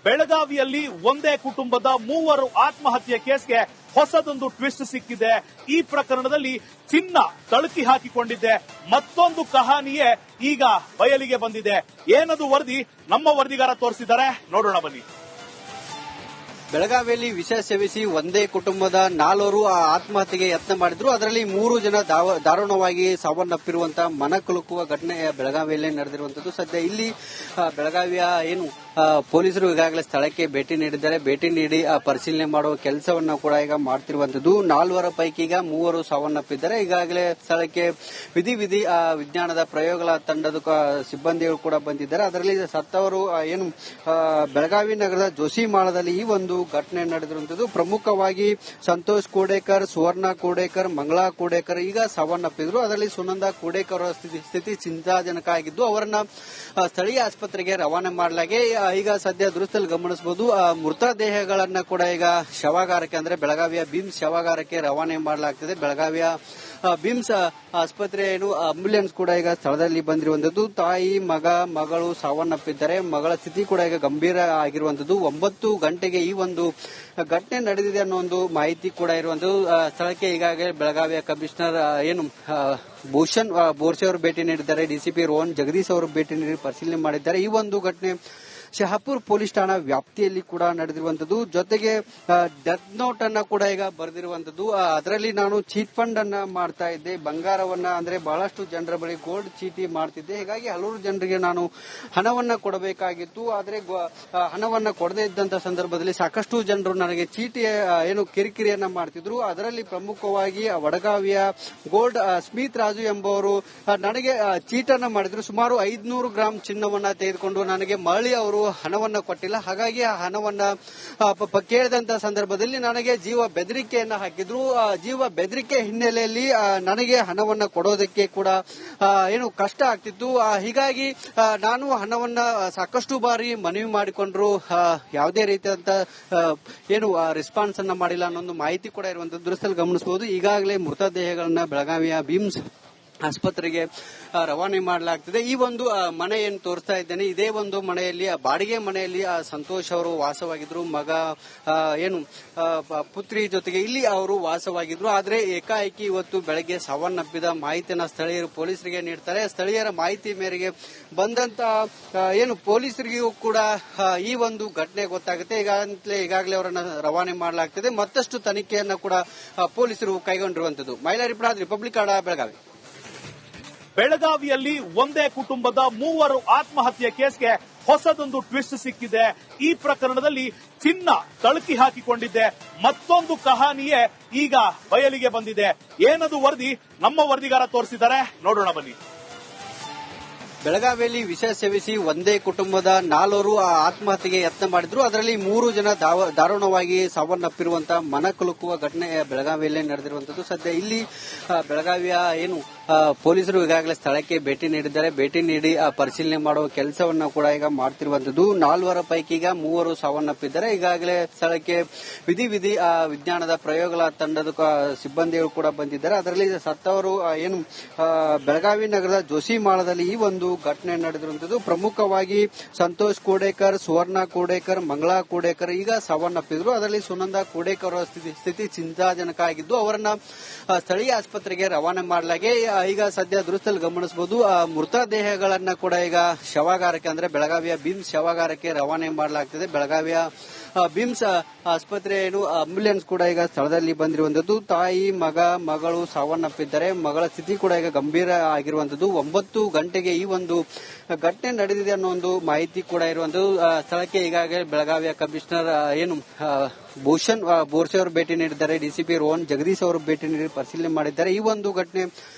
ಬೆಳಗಾವಿಯಲ್ಲಿ ಒಂದೇ ಕುಟುಂಬದ 3 ಆತ್ಮಹತ್ಯೆ ಕೇಸ್ಗೆ ಹೊಸದೊಂದು ಟ್ವಿಸ್ಟ್ ಸಿಕ್ಕಿದೆ. ಈ ಪ್ರಕರಣದಲ್ಲಿ ಚಿನ್ನ ತಳುಕಿ ಹಾಕಿಕೊಂಡಿದ್ದೆ ಮತ್ತೊಂದು ಕಹಾನಿಯೇ ಈಗ ಬಯಲಿಗೆ ಬಂದಿದೆ. ಏನದು ವರದಿ? ನಮ್ಮ ವರದಿಗಾರ ತೋರಿಸಿದ್ದಾರೆ, ನೋಡೋಣ ಬನ್ನಿ. ಬೆಳಗಾವಿಯಲ್ಲಿ ವಿಷ ಸೇವಿಸಿ ಒಂದೇ ಕುಟುಂಬದ 4 ಆತ್ಮಹತ್ಯೆಗೆ ಯತ್ನ ಮಾಡಿದ್ರು. ಅದರಲ್ಲಿ 3 ಜನ ದಾರುಣವಾಗಿ ಸಾವನ್ನಪ್ಪಿರುವಂತಹ ಮನಕಲುಕುವ ಘಟನೆ ಬೆಳಗಾವಿಯಲ್ಲೇ ನಡೆದಿರುವಂತದ್ದು. ಸದ್ಯ ಇಲ್ಲಿ ಬೆಳಗಾವಿಯ ಪೊಲೀಸರು ಈಗಾಗಲೇ ಸ್ಥಳಕ್ಕೆ ಭೇಟಿ ನೀಡಿದ್ದಾರೆ. ಭೇಟಿ ನೀಡಿ ಪರಿಶೀಲನೆ ಮಾಡುವ ಕೆಲಸವನ್ನ ಕೂಡ ಈಗ ಮಾಡ್ತಿರುವಂತದ್ದು. 4 ಪೈಕಿ ಈಗ 3 ಸಾವನ್ನಪ್ಪಿದ್ದಾರೆ. ಈಗಾಗಲೇ ಸ್ಥಳಕ್ಕೆ ವಿಧಿ ವಿಜ್ಞಾನದ ಪ್ರಯೋಗಗಳ ತಂಡದ ಸಿಬ್ಬಂದಿಗಳು ಕೂಡ ಬಂದಿದ್ದಾರೆ. ಅದರಲ್ಲಿ ಸತ್ತವರು ಬೆಳಗಾವಿ ನಗರದ ಜೋಶಿಮಾಳದಲ್ಲಿ ಈ ಒಂದು ಘಟನೆ ನಡೆದಿರುವಂತದ್ದು. ಪ್ರಮುಖವಾಗಿ ಸಂತೋಷ್ ಕೋಡೇಕರ್, ಸುವರ್ಣ ಕೋಡೇಕರ್, ಮಂಗಳಾ ಕೋಡೇಕರ್ ಈಗ ಸಾವನ್ನಪ್ಪಿದ್ರು. ಅದರಲ್ಲಿ ಸುನಂದಾ ಕೋಡೇಕರ್ ಸ್ಥಿತಿ ಚಿಂತಾಜನಕ ಆಗಿದ್ದು ಅವರನ್ನ ಸ್ಥಳೀಯ ಆಸ್ಪತ್ರೆಗೆ ರವಾನೆ ಮಾಡಲಾಗಿ ಈಗ ಸದ್ಯ ದೃಶ್ಯದಲ್ಲಿ ಗಮನಿಸಬಹುದು. ಮೃತ ದೇಹಗಳನ್ನ ಕೂಡ ಈಗ ಶವಾಗಾರಕ್ಕೆ ಅಂದ್ರೆ ಬೆಳಗಾವಿಯ ಬಿಮ್ಸ್ ಶವಾಗಾರಕ್ಕೆ ರವಾನೆ ಮಾಡಲಾಗ್ತಿದೆ. ಬೆಳಗಾವಿಯ ಬಿಮ್ಸ್ ಆಸ್ಪತ್ರೆ ಆಂಬ್ಯುಲೆನ್ಸ್ ಕೂಡ ಈಗ ಸ್ಥಳದಲ್ಲಿ ಬಂದಿರುವಂತದ್ದು. ತಾಯಿ ಮಗಳು ಸಾವನ್ನಪ್ಪಿದ್ದಾರೆ. ಮಗಳ ಸ್ಥಿತಿ ಕೂಡ ಈಗ ಗಂಭೀರ ಆಗಿರುವಂತದ್ದು. 9 ಗಂಟೆಗೆ ಈ ಒಂದು ಘಟನೆ ನಡೆದಿದೆ ಅನ್ನೋ ಒಂದು ಮಾಹಿತಿ ಕೂಡ ಇರುವಂತದ್ದು. ಸ್ಥಳಕ್ಕೆ ಈಗಾಗಲೇ ಬೆಳಗಾವಿಯ ಕಮಿಷನರ್ ಭೂಷಣ್ ಬೋರ್ಸೆ ಅವರು ಭೇಟಿ ನೀಡಿದ್ದಾರೆ. ಡಿಸಿಪಿ ರೋಹನ್ ಜಗದೀಶ್ ಅವರು ಭೇಟಿ ನೀಡಿ ಪರಿಶೀಲನೆ ಮಾಡಿದ್ದಾರೆ. ಈ ಒಂದು ಘಟನೆ ಶಹಾಪುರ್ ಪೊಲೀಸ್ ಠಾಣಾ ವ್ಯಾಪ್ತಿಯಲ್ಲಿ ಕೂಡ ನಡೆದಿರುವಂತದ್ದು. ಜೊತೆಗೆ ಡೆತ್ ನೋಟ್ ಅನ್ನ ಕೂಡ ಈಗ ಬರೆದಿರುವಂತದ್ದು. ಅದರಲ್ಲಿ ನಾನು ಚೀಟ್ ಫಂಡ್ ಅನ್ನ ಮಾಡ್ತಾ ಇದ್ದೆ, ಬಂಗಾರವನ್ನ ಅಂದ್ರೆ ಬಹಳಷ್ಟು ಜನರ ಬಳಿ ಗೋಲ್ಡ್ ಚೀಟಿ ಮಾಡ್ತಿದ್ದೆ. ಹೀಗಾಗಿ ಹಲವಾರು ಜನರಿಗೆ ನಾನು ಹಣವನ್ನ ಕೊಡಬೇಕಾಗಿತ್ತು. ಆದ್ರೆ ಹಣವನ್ನ ಕೊಡದೇ ಇದ್ದಂತ ಸಂದರ್ಭದಲ್ಲಿ ಸಾಕಷ್ಟು ಜನರು ನನಗೆ ಚೀಟಿ ಕಿರಿಕಿರಿಯನ್ನ ಮಾಡ್ತಿದ್ರು. ಅದರಲ್ಲಿ ಪ್ರಮುಖವಾಗಿ ವಡಗಾವಿಯ ಗೋಲ್ಡ್ ಸ್ಮಿತ್ ರಾಜು ಎಂಬುವರು ನನಗೆ ಚೀಟನ್ನ ಮಾಡಿದ್ರು. ಸುಮಾರು 500 ಗ್ರಾಂ ಚಿನ್ನವನ್ನ ತೆಗೆದುಕೊಂಡು ನನಗೆ ಮರಳಿ ಅವರು ಹಣವನ್ನ ಕೊಟ್ಟಿಲ್ಲ. ಹಾಗಾಗಿ ಆ ಹಣವನ್ನ ಕೇಳಿದಂತ ಸಂದರ್ಭದಲ್ಲಿ ನನಗೆ ಜೀವ ಬೆದರಿಕೆಯನ್ನ ಹಾಕಿದ್ರು. ಜೀವ ಬೆದರಿಕೆ ಹಿನ್ನೆಲೆಯಲ್ಲಿ ನನಗೆ ಹಣವನ್ನ ಕೊಡೋದಕ್ಕೆ ಕೂಡ ಕಷ್ಟ ಆಗ್ತಿತ್ತು. ಹೀಗಾಗಿ ನಾನು ಹಣವನ್ನ ಸಾಕಷ್ಟು ಬಾರಿ ಮನವಿ ಮಾಡಿಕೊಂಡ್ರು. ಯಾವುದೇ ರೀತಿಯಾದಂತ ರೆಸ್ಪಾನ್ಸ್ ಅನ್ನ ಮಾಡಿಲ್ಲ ಅನ್ನೋ ಮಾಹಿತಿ ಕೂಡ ಇರುವಂತದ್ದು ದೃಶ್ಯದಲ್ಲಿ ಗಮನಿಸಬಹುದು. ಈಗಾಗಲೇ ಮೃತದೇಹಗಳನ್ನ ಬೆಳಗಾವಿಯ ಬಿಮ್ಸ್ ಆಸ್ಪತ್ರೆಗೆ ರವಾನೆ ಮಾಡಲಾಗ್ತಿದೆ. ಈ ಒಂದು ಮನೆ ಏನು ತೋರಿಸ್ತಾ ಇದ್ದೇನೆ, ಇದೇ ಒಂದು ಮನೆಯಲ್ಲಿ ಬಾಡಿಗೆ ಮನೆಯಲ್ಲಿ ಸಂತೋಷ್ ಅವರು ವಾಸವಾಗಿದ್ರು. ಮಗ ಪುತ್ರಿ ಜೊತೆಗೆ ಇಲ್ಲಿ ಅವರು ವಾಸವಾಗಿದ್ರು. ಆದ್ರೆ ಏಕಾಏಕಿ ಇವತ್ತು ಬೆಳಗ್ಗೆ ಸಾವನ್ನಪ್ಪಿದ ಮಾಹಿತಿಯನ್ನ ಸ್ಥಳೀಯರು ಪೊಲೀಸರಿಗೆ ನೀಡ್ತಾರೆ. ಸ್ಥಳೀಯರ ಮಾಹಿತಿ ಮೇರೆಗೆ ಬಂದಂತ ಪೊಲೀಸರಿಗೂ ಕೂಡ ಈ ಒಂದು ಘಟನೆ ಗೊತ್ತಾಗುತ್ತೆ. ಈಗಾಗಲೇ ಅವರನ್ನ ರವಾನೆ ಮಾಡಲಾಗ್ತಿದೆ. ಮತ್ತಷ್ಟು ತನಿಖೆಯನ್ನ ಕೂಡ ಪೊಲೀಸರು ಕೈಗೊಂಡಿರುವಂತದ್ದು. ಮಹಿಳಾ ರಿಪಬ್ಲಿಕ್ ಕನ್ನಡ, ಬೆಳಗಾವಿ. ಬೆಳಗಾವಿಯಲ್ಲಿ ಒಂದೇ ಕುಟುಂಬದ 3 ಆತ್ಮಹತ್ಯೆ ಕೇಸ್ಗೆ ಹೊಸದೊಂದು ಟ್ವಿಸ್ಟ್ ಸಿಕ್ಕಿದೆ. ಈ ಪ್ರಕರಣದಲ್ಲಿ ಚಿನ್ನ ತಳುಕಿ ಹಾಕಿಕೊಂಡಿದ್ದೆ ಮತ್ತೊಂದು ಕಹಾನಿಯೇ ಈಗ ಬಯಲಿಗೆ ಬಂದಿದೆ. ಏನದು ವರದಿ? ನಮ್ಮ ವರದಿಗಾರ ತೋರಿಸಿದ್ದಾರೆ, ನೋಡೋಣ ಬನ್ನಿ. ಬೆಳಗಾವಿಯಲ್ಲಿ ವಿಷ ಸೇವಿಸಿ ಒಂದೇ ಕುಟುಂಬದ 4 ಆತ್ಮಹತ್ಯೆಗೆ ಯತ್ನ ಮಾಡಿದ್ರು. ಅದರಲ್ಲಿ 3 ಜನ ದಾರುಣವಾಗಿ ಸಾವನ್ನಪ್ಪಿರುವಂತಹ ಮನಕಲುಕುವ ಘಟನೆ ಬೆಳಗಾವಿಯಲ್ಲೇ ನಡೆದಿರುವಂತದ್ದು. ಸದ್ಯ ಇಲ್ಲಿ ಬೆಳಗಾವಿಯ ಪೊಲೀಸರು ಈಗಾಗಲೇ ಸ್ಥಳಕ್ಕೆ ಭೇಟಿ ನೀಡಿದ್ದಾರೆ. ಭೇಟಿ ನೀಡಿ ಪರಿಶೀಲನೆ ಮಾಡುವ ಕೆಲಸವನ್ನ ಕೂಡ ಈಗ ಮಾಡ್ತಿರುವಂತದ್ದು. 4 ಪೈಕಿ ಈಗ 3 ಸಾವನ್ನಪ್ಪಿದ್ದಾರೆ. ಈಗಾಗಲೇ ಸ್ಥಳಕ್ಕೆ ವಿಧಿ ವಿಜ್ಞಾನದ ಪ್ರಯೋಗಗಳ ತಂಡದ ಸಿಬ್ಬಂದಿಗಳು ಕೂಡ ಬಂದಿದ್ದಾರೆ. ಅದರಲ್ಲಿ ಸತ್ತವರು ಬೆಳಗಾವಿ ನಗರದ ಜೋಶಿಮಾಳದಲ್ಲಿ ಈ ಒಂದು ಘಟನೆ ನಡೆದಿರುವಂತದ್ದು. ಪ್ರಮುಖವಾಗಿ ಸಂತೋಷ್ ಕೋಡೇಕರ್, ಸುವರ್ಣ ಕೋಡೇಕರ್, ಮಂಗಳಾ ಕೋಡೇಕರ್ ಈಗ ಸಾವನ್ನಪ್ಪಿದ್ರು. ಅದರಲ್ಲಿ ಸುನಂದಾ ಕೋಡೇಕರ್ ಸ್ಥಿತಿ ಚಿಂತಾಜನಕ ಆಗಿದ್ದು ಅವರನ್ನ ಸ್ಥಳೀಯ ಆಸ್ಪತ್ರೆಗೆ ರವಾನೆ ಮಾಡಲಾಗಿ ಈಗ ಸದ್ಯ ದೃಶ್ಯದಲ್ಲಿ ಗಮನಿಸಬಹುದು. ಮೃತ ದೇಹಗಳನ್ನ ಕೂಡ ಈಗ ಶವಾಗಾರಕ್ಕೆ ಅಂದ್ರೆ ಬೆಳಗಾವಿಯ ಬಿಮ್ಸ್ ಶವಾಗಾರಕ್ಕೆ ರವಾನೆ ಮಾಡಲಾಗ್ತಿದೆ. ಬೆಳಗಾವಿಯ ಬಿಮ್ಸ್ ಆಸ್ಪತ್ರೆ ಆಂಬ್ಯುಲೆನ್ಸ್ ಕೂಡ ಈಗ ಸ್ಥಳದಲ್ಲಿ ಬಂದಿರುವಂತದ್ದು. ತಾಯಿ ಮಗಳು ಸಾವನ್ನಪ್ಪಿದ್ದಾರೆ. ಮಗಳ ಸ್ಥಿತಿ ಕೂಡ ಈಗ ಗಂಭೀರ ಆಗಿರುವಂತದ್ದು. 9 ಗಂಟೆಗೆ ಈ ಒಂದು ಘಟನೆ ನಡೆದಿದೆ ಅನ್ನೋ ಒಂದು ಮಾಹಿತಿ ಕೂಡ ಇರುವಂತದ್ದು. ಸ್ಥಳಕ್ಕೆ ಈಗಾಗಲೇ ಬೆಳಗಾವಿಯ ಕಮಿಷನರ್ ಭೂಷಣ್ ಬೋರ್ಸೆ ಅವರು ಭೇಟಿ ನೀಡಿದ್ದಾರೆ. ಡಿಸಿಪಿ ರೋಹನ್ ಜಗದೀಶ್ ಅವರು ಭೇಟಿ ನೀಡಿ ಪರಿಶೀಲನೆ ಮಾಡಿದ್ದಾರೆ. ಈ ಒಂದು ಘಟನೆ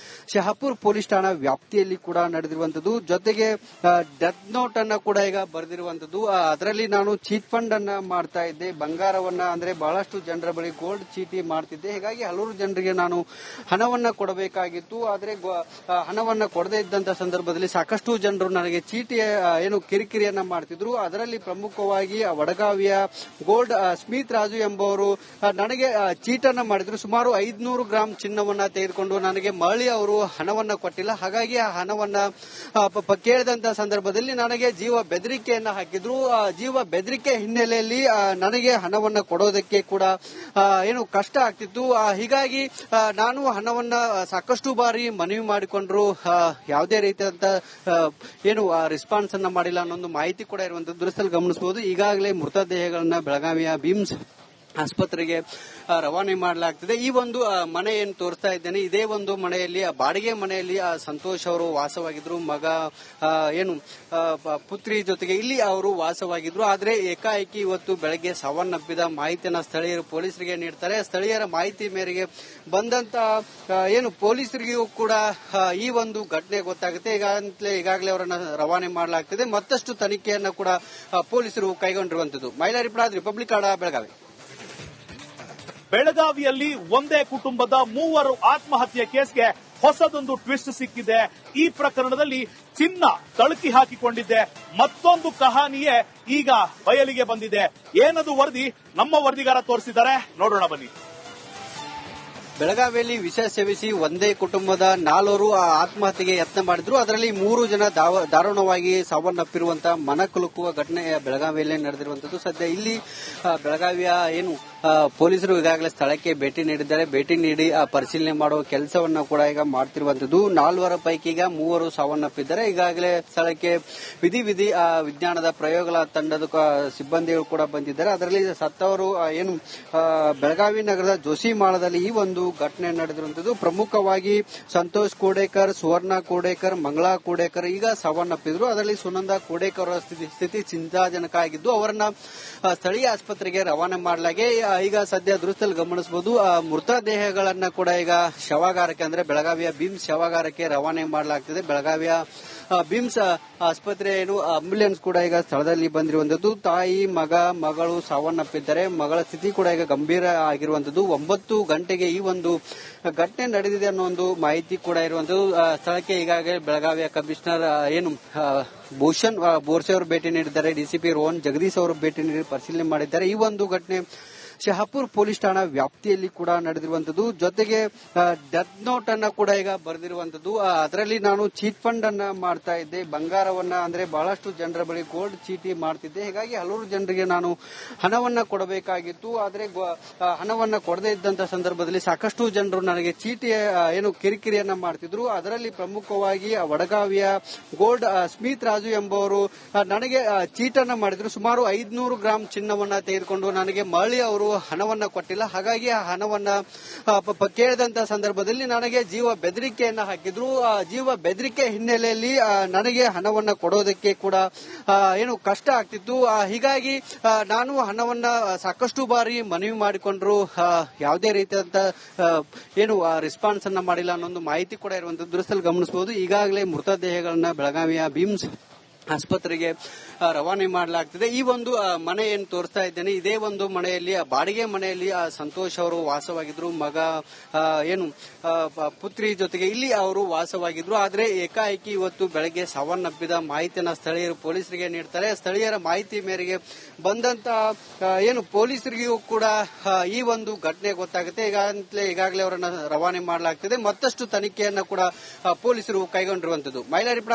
ಶಹಾಪುರ್ ಪೊಲೀಸ್ ಠಾಣಾ ವ್ಯಾಪ್ತಿಯಲ್ಲಿ ಕೂಡ ನಡೆದಿರುವಂತದ್ದು. ಜೊತೆಗೆ ಡೆತ್ ನೋಟ್ ಅನ್ನ ಕೂಡ ಈಗ ಬರೆದಿರುವಂತದ್ದು. ಅದರಲ್ಲಿ ನಾನು ಚೀಟ್ ಫಂಡ್ ಅನ್ನ ಮಾಡ್ತಾ ಇದ್ದೆ, ಬಂಗಾರವನ್ನ ಅಂದ್ರೆ ಬಹಳಷ್ಟು ಜನರ ಬಳಿ ಗೋಲ್ಡ್ ಚೀಟಿ ಮಾಡ್ತಿದ್ದೆ. ಹೀಗಾಗಿ ಹಲವಾರು ಜನರಿಗೆ ನಾನು ಹಣವನ್ನ ಕೊಡಬೇಕಾಗಿತ್ತು. ಆದ್ರೆ ಹಣವನ್ನ ಕೊಡದೇ ಇದ್ದಂತ ಸಂದರ್ಭದಲ್ಲಿ ಸಾಕಷ್ಟು ಜನರು ನನಗೆ ಚೀಟಿ ಕಿರಿಕಿರಿಯನ್ನ ಮಾಡ್ತಿದ್ರು. ಅದರಲ್ಲಿ ಪ್ರಮುಖವಾಗಿ ವಡಗಾವಿಯ ಗೋಲ್ಡ್ ಸ್ಮಿತ್ ರಾಜು ಎಂಬುವರು ನನಗೆ ಚೀಟನ್ನ ಮಾಡಿದ್ರು. ಸುಮಾರು 500 ಗ್ರಾಂ ಚಿನ್ನವನ್ನ ತೆಗೆದುಕೊಂಡು ನನಗೆ ಮರಳಿ ಅವರು ಹಣವನ್ನ ಕೊಟ್ಟಿಲ್ಲ. ಹಾಗಾಗಿ ಆ ಹಣವನ್ನ ಕೇಳಿದಂತ ಸಂದರ್ಭದಲ್ಲಿ ನನಗೆ ಜೀವ ಬೆದರಿಕೆಯನ್ನ ಹಾಕಿದ್ರು. ಜೀವ ಬೆದರಿಕೆ ಹಿನ್ನೆಲೆಯಲ್ಲಿ ನನಗೆ ಹಣವನ್ನ ಕೊಡೋದಕ್ಕೆ ಕೂಡ ಏನು ಕಷ್ಟ ಆಗ್ತಿತ್ತು. ಹೀಗಾಗಿ ನಾನು ಹಣವನ್ನ ಸಾಕಷ್ಟು ಬಾರಿ ಮನವಿ ಮಾಡಿಕೊಂಡ್ರು, ಯಾವುದೇ ರೀತಿಯಾದಂತ ಏನು ರೆಸ್ಪಾನ್ಸ್ ಅನ್ನ ಮಾಡಿಲ್ಲ ಅನ್ನೋ ಮಾಹಿತಿ ಕೂಡ ಇರುವಂತದ್ದು ದೃಶ್ಯದಲ್ಲಿ ಗಮನಿಸಬಹುದು. ಈಗಾಗಲೇ ಮೃತದೇಹಗಳನ್ನ ಬೆಳಗಾವಿಯ ಬಿಮ್ಸ್ ಆಸ್ಪತ್ರೆಗೆ ರವಾನೆ ಮಾಡಲಾಗ್ತಿದೆ. ಈ ಒಂದು ಮನೆ ಏನು ತೋರಿಸ್ತಾ ಇದ್ದೇನೆ, ಇದೇ ಒಂದು ಮನೆಯಲ್ಲಿ ಬಾಡಿಗೆ ಮನೆಯಲ್ಲಿ ಸಂತೋಷ್ ಅವರು ವಾಸವಾಗಿದ್ರು. ಮಗ ಏನು ಪುತ್ರಿ ಜೊತೆಗೆ ಇಲ್ಲಿ ಅವರು ವಾಸವಾಗಿದ್ರು. ಆದ್ರೆ ಏಕಾಏಕಿ ಇವತ್ತು ಬೆಳಗ್ಗೆ ಸಾವನ್ನಪ್ಪಿದ ಮಾಹಿತಿಯನ್ನ ಸ್ಥಳೀಯರು ಪೊಲೀಸರಿಗೆ ನೀಡ್ತಾರೆ. ಸ್ಥಳೀಯರ ಮಾಹಿತಿ ಮೇರೆಗೆ ಬಂದಂತ ಏನು ಪೊಲೀಸರಿಗೂ ಕೂಡ ಈ ಒಂದು ಘಟನೆ ಗೊತ್ತಾಗುತ್ತೆ. ಈಗಾಗಲೇ ಅವರನ್ನ ರವಾನೆ ಮಾಡಲಾಗ್ತಿದೆ. ಮತ್ತಷ್ಟು ತನಿಖೆಯನ್ನ ಕೂಡ ಪೊಲೀಸರು ಕೈಗೊಂಡಿರುವಂತದ್ದು. ಮಹಿಳಾ ರಿಪೋರ್ಟರ್ ರಿಪಬ್ಲಿಕ್ ಕನ್ನಡ, ಬೆಳಗಾವಿ. ಬೆಳಗಾವಿಯಲ್ಲಿ ಒಂದೇ ಕುಟುಂಬದ 3 ಆತ್ಮಹತ್ಯೆ ಕೇಸ್ಗೆ ಹೊಸದೊಂದು ಟ್ವಿಸ್ಟ್ ಸಿಕ್ಕಿದೆ. ಈ ಪ್ರಕರಣದಲ್ಲಿ ಚಿನ್ನ ತಳುಕಿ ಹಾಕಿಕೊಂಡಿದ್ದೆ ಮತ್ತೊಂದು ಕಹಾನಿಯೇ ಈಗ ಬಯಲಿಗೆ ಬಂದಿದೆ. ಏನದು ವರದಿ, ನಮ್ಮ ವರದಿಗಾರ ತೋರಿಸಿದ್ದಾರೆ, ನೋಡೋಣ ಬನ್ನಿ. ಬೆಳಗಾವಿಯಲ್ಲಿ ವಿಷ ಸೇವಿಸಿ ಒಂದೇ ಕುಟುಂಬದ 4 ಆತ್ಮಹತ್ಯೆಗೆ ಯತ್ನ ಮಾಡಿದ್ರು. ಅದರಲ್ಲಿ 3 ಜನ ದಾರುಣವಾಗಿ ಸಾವನ್ನಪ್ಪಿರುವಂತಹ ಮನಕಲುಕುವ ಘಟನೆ ಬೆಳಗಾವಿಯಲ್ಲೇ ನಡೆದಿರುವಂತದ್ದು. ಸದ್ಯ ಇಲ್ಲಿ ಬೆಳಗಾವಿಯ ಏನು ಪೊಲೀಸರು ಈಗಾಗಲೇ ಸ್ಥಳಕ್ಕೆ ಭೇಟಿ ನೀಡಿದ್ದಾರೆ. ಭೇಟಿ ನೀಡಿ ಪರಿಶೀಲನೆ ಮಾಡುವ ಕೆಲಸವನ್ನ ಕೂಡ ಈಗ ಮಾಡ್ತಿರುವಂತದ್ದು. 4 ಪೈಕಿ ಈಗ 3 ಸಾವನ್ನಪ್ಪಿದ್ದಾರೆ. ಈಗಾಗಲೇ ಸ್ಥಳಕ್ಕೆ ವಿಧಿ ವಿಜ್ಞಾನದ ಪ್ರಯೋಗಗಳ ತಂಡದ ಸಿಬ್ಬಂದಿಗಳು ಕೂಡ ಬಂದಿದ್ದಾರೆ. ಅದರಲ್ಲಿ ಸತ್ತವರು ಏನು ಬೆಳಗಾವಿ ನಗರದ ಜೋಶಿಮಾಳದಲ್ಲಿ ಈ ಒಂದು ಘಟನೆ ನಡೆದಿರುವಂತದ್ದು. ಪ್ರಮುಖವಾಗಿ ಸಂತೋಷ್ ಕೋಡೇಕರ್, ಸುವರ್ಣ ಕೋಡೇಕರ್, ಮಂಗಳಾ ಕೋಡೇಕರ್ ಈಗ ಸಾವನ್ನಪ್ಪಿದ್ರು. ಅದರಲ್ಲಿ ಸುನಂದ ಕೋಡೇಕರ್ ಅವರ ಸ್ಥಿತಿ ಚಿಂತಾಜನಕ ಆಗಿದ್ದು ಅವರನ್ನ ಸ್ಥಳೀಯ ಆಸ್ಪತ್ರೆಗೆ ರವಾನೆ ಮಾಡಲಾಗಿ ಈಗ ಸದ್ಯ ದೃಶ್ಯದಲ್ಲಿ ಗಮನಿಸಬಹುದು. ಮೃತದೇಹಗಳನ್ನ ಕೂಡ ಈಗ ಶವಾಗಾರಕ್ಕೆ ಅಂದ್ರೆ ಬೆಳಗಾವಿಯ ಬಿಮ್ಸ್ ಶವಾಗಾರಕ್ಕೆ ರವಾನೆ ಮಾಡಲಾಗ್ತಿದೆ. ಬೆಳಗಾವಿಯ ಬಿಮ್ಸ್ ಆಸ್ಪತ್ರೆ ಏನು ಆಂಬ್ಯುಲೆನ್ಸ್ ಕೂಡ ಈಗ ಸ್ಥಳದಲ್ಲಿ ಬಂದಿರುವಂತದ್ದು. ತಾಯಿ ಮಗಳು ಸಾವನ್ನಪ್ಪಿದ್ದಾರೆ. ಮಗಳ ಸ್ಥಿತಿ ಕೂಡ ಈಗ ಗಂಭೀರ ಆಗಿರುವಂತದ್ದು. 9 ಗಂಟೆಗೆ ಈ ಒಂದು ಘಟನೆ ನಡೆದಿದೆ ಅನ್ನೋ ಒಂದು ಮಾಹಿತಿ ಕೂಡ ಇರುವಂತದ್ದು. ಸ್ಥಳಕ್ಕೆ ಈಗಾಗಲೇ ಬೆಳಗಾವಿಯ ಕಮಿಷನರ್ ಏನು ಭೂಷಣ್ ಬೋರ್ಸೆ ಅವರು ಭೇಟಿ ನೀಡಿದ್ದಾರೆ. ಡಿಸಿಪಿ ರೋಹನ್ ಜಗದೀಶ್ ಅವರು ಭೇಟಿ ನೀಡಿ ಪರಿಶೀಲನೆ ಮಾಡಿದ್ದಾರೆ. ಈ ಒಂದು ಘಟನೆ ಶಹಾಪುರ್ ಪೊಲೀಸ್ ಠಾಣಾ ವ್ಯಾಪ್ತಿಯಲ್ಲಿ ಕೂಡ ನಡೆದಿರುವಂತದ್ದು. ಜೊತೆಗೆ ಡೆತ್ ನೋಟ್ ಅನ್ನ ಕೂಡ ಈಗ ಬರೆದಿರುವಂತದ್ದು. ಅದರಲ್ಲಿ ನಾನು ಚೀಟ್ ಫಂಡ್ ಅನ್ನ ಮಾಡ್ತಾ ಇದ್ದೆ, ಬಂಗಾರವನ್ನ ಅಂದ್ರೆ ಬಹಳಷ್ಟು ಜನರ ಬಳಿ ಗೋಲ್ಡ್ ಚೀಟಿ ಮಾಡ್ತಿದ್ದೆ. ಹೀಗಾಗಿ ಹಲವಾರು ಜನರಿಗೆ ನಾನು ಹಣವನ್ನ ಕೊಡಬೇಕಾಗಿತ್ತು. ಆದ್ರೆ ಹಣವನ್ನ ಕೊಡದೇ ಇದ್ದಂತ ಸಂದರ್ಭದಲ್ಲಿ ಸಾಕಷ್ಟು ಜನರು ನನಗೆ ಚೀಟಿ ಏನು ಕಿರಿಕಿರಿಯನ್ನ ಮಾಡ್ತಿದ್ರು. ಅದರಲ್ಲಿ ಪ್ರಮುಖವಾಗಿ ವಡಗಾವಿಯ ಗೋಲ್ಡ್ ಸ್ಮಿತ್ ರಾಜು ಎಂಬುವರು ನನಗೆ ಚೀಟನ್ನ ಮಾಡಿದ್ರು. ಸುಮಾರು 500 ಗ್ರಾಂ ಚಿನ್ನವನ್ನ ತೆಗೆದುಕೊಂಡು ನನಗೆ ಮರಳಿ ಅವರು ಹಣವನ್ನ ಕೊಟ್ಟಿಲ್ಲ. ಹಾಗಾಗಿ ಆ ಹಣವನ್ನ ಕೇಳಿದಂತ ಸಂದರ್ಭದಲ್ಲಿ ನನಗೆ ಜೀವ ಬೆದರಿಕೆಯನ್ನ ಹಾಕಿದ್ರು. ಜೀವ ಬೆದರಿಕೆ ಹಿನ್ನೆಲೆಯಲ್ಲಿ ನನಗೆ ಹಣವನ್ನ ಕೊಡೋದಕ್ಕೆ ಕೂಡ ಏನು ಕಷ್ಟ ಆಗ್ತಿತ್ತು. ಹೀಗಾಗಿ ನಾನು ಹಣವನ್ನ ಸಾಕಷ್ಟು ಬಾರಿ ಮನವಿ ಮಾಡಿಕೊಂಡ್ರು, ಯಾವುದೇ ರೀತಿಯಾದಂತ ಏನು ರೆಸ್ಪಾನ್ಸ್ ಅನ್ನ ಮಾಡಿಲ್ಲ ಅನ್ನೋ ಮಾಹಿತಿ ಕೂಡ ಇರುವಂತದ್ದು ದೃಶ್ಯದಲ್ಲಿ ಗಮನಿಸಬಹುದು. ಈಗಾಗಲೇ ಮೃತದೇಹಗಳನ್ನ ಬೆಳಗಾವಿಯ ಬಿಮ್ಸ್ ಆಸ್ಪತ್ರೆಗೆ ರವಾನೆ ಮಾಡಲಾಗ್ತಿದೆ. ಈ ಒಂದು ಮನೆ ಏನು ತೋರಿಸ್ತಾ ಇದ್ದೇನೆ, ಇದೇ ಒಂದು ಮನೆಯಲ್ಲಿ ಬಾಡಿಗೆ ಮನೆಯಲ್ಲಿ ಸಂತೋಷ್ ಅವರು ವಾಸವಾಗಿದ್ರು. ಮಗ ಏನು ಪುತ್ರಿ ಜೊತೆಗೆ ಇಲ್ಲಿ ಅವರು ವಾಸವಾಗಿದ್ರು. ಆದ್ರೆ ಏಕಾಏಕಿ ಇವತ್ತು ಬೆಳಗ್ಗೆ ಸಾವನ್ನಪ್ಪಿದ ಮಾಹಿತಿಯನ್ನ ಸ್ಥಳೀಯರು ಪೊಲೀಸರಿಗೆ ನೀಡ್ತಾರೆ. ಸ್ಥಳೀಯರ ಮಾಹಿತಿ ಮೇರೆಗೆ ಬಂದಂತ ಏನು ಪೊಲೀಸರಿಗೂ ಕೂಡ ಈ ಒಂದು ಘಟನೆ ಗೊತ್ತಾಗುತ್ತೆ. ಈಗಾಗಲೇ ಅವರನ್ನ ರವಾನೆ ಮಾಡಲಾಗ್ತಿದೆ. ಮತ್ತಷ್ಟು ತನಿಖೆಯನ್ನ ಕೂಡ ಪೊಲೀಸರು ಕೈಗೊಂಡಿರುವಂತದ್ದು. ಮಹಿಳಾ ರಿಪೋರ್ಟರ್